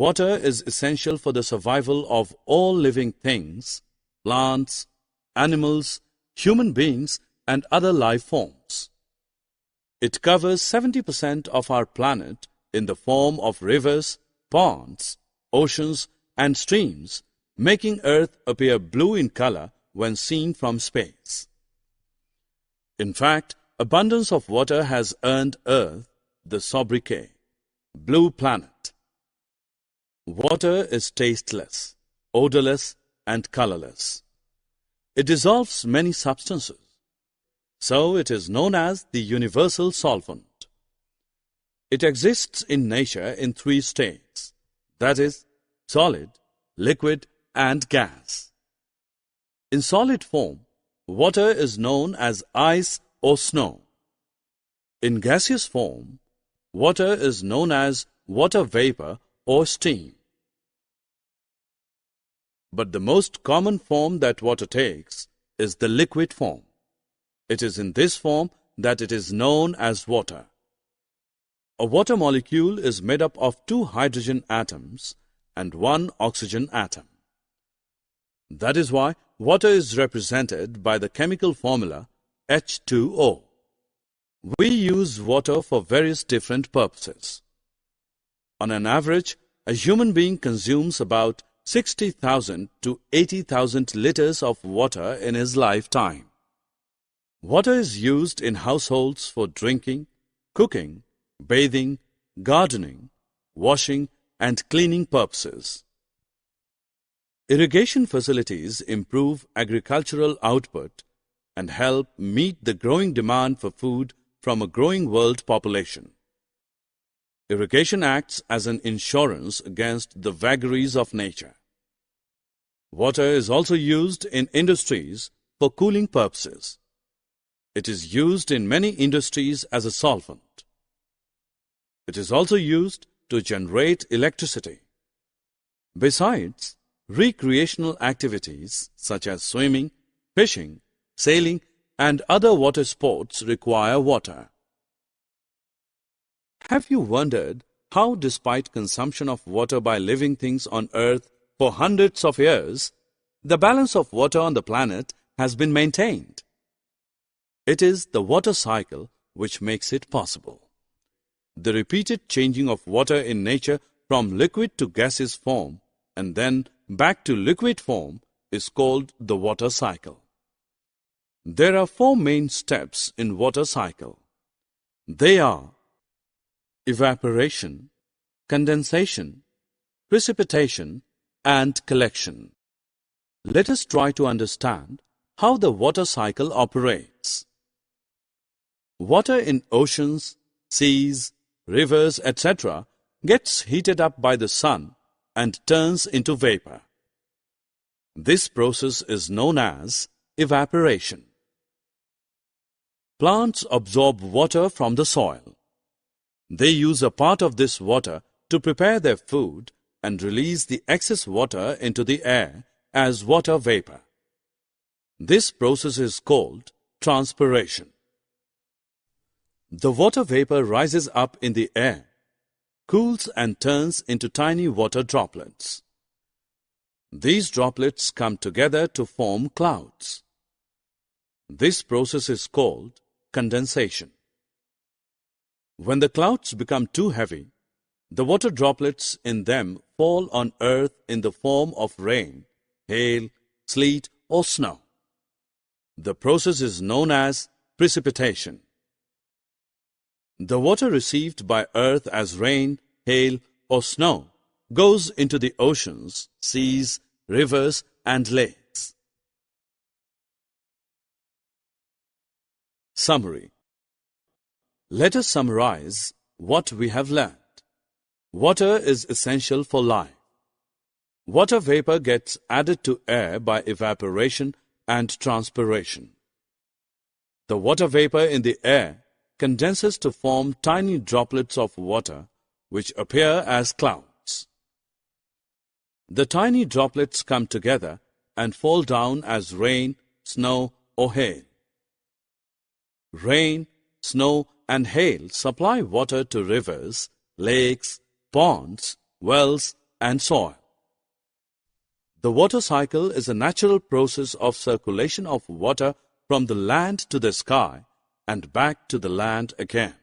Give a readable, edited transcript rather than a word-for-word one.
Water is essential for the survival of all living things, plants, animals, human beings, and other life forms. It covers 70% of our planet in the form of rivers, ponds, oceans, and streams, making Earth appear blue in color when seen from space. In fact, abundance of water has earned Earth the sobriquet, Blue Planet. Water is tasteless, odorless, and colorless. It dissolves many substances, so it is known as the universal solvent. It exists in nature in three states, that is, solid, liquid, and gas. In solid form, water is known as ice or snow. In gaseous form, water is known as water vapor or steam. But the most common form that water takes is the liquid form. It is in this form that it is known as water. A water molecule is made up of 2 hydrogen atoms and 1 oxygen atom. That is why water is represented by the chemical formula H2O. We use water for various different purposes. On an average, a human being consumes about 60,000 to 80,000 liters of water in his lifetime. Water is used in households for drinking, cooking, bathing, gardening, washing, and cleaning purposes. Irrigation facilities improve agricultural output and help meet the growing demand for food from a growing world population. Irrigation acts as an insurance against the vagaries of nature. Water is also used in industries for cooling purposes. It is used in many industries as a solvent. It is also used to generate electricity. Besides, recreational activities such as swimming, fishing, sailing, and other water sports require water. Have you wondered how, despite consumption of water by living things on Earth for hundreds of years, the balance of water on the planet has been maintained? It is the water cycle which makes it possible. The repeated changing of water in nature from liquid to gaseous form and then back to liquid form is called the water cycle. There are 4 main steps in water cycle. They are evaporation, condensation, precipitation, and collection. Let us try to understand how the water cycle operates. Water in oceans, seas, rivers, etc. gets heated up by the sun and turns into vapor. This process is known as evaporation. Plants absorb water from the soil. They use a part of this water to prepare their food and release the excess water into the air as water vapor. This process is called transpiration. The water vapor rises up in the air, cools and turns into tiny water droplets. These droplets come together to form clouds. This process is called condensation. When the clouds become too heavy, the water droplets in them fall on Earth in the form of rain, hail, sleet, or snow. The process is known as precipitation. The water received by Earth as rain, hail, or snow goes into the oceans, seas, rivers, and lakes. Summary. Let us summarize what we have learned. Water is essential for life. Water vapor gets added to air by evaporation and transpiration. The water vapor in the air condenses to form tiny droplets of water which appear as clouds. The tiny droplets come together and fall down as rain, snow, or hail. Rain, snow, and hail supply water to rivers, lakes, ponds, wells, and soil. The water cycle is a natural process of circulation of water from the land to the sky and back to the land again.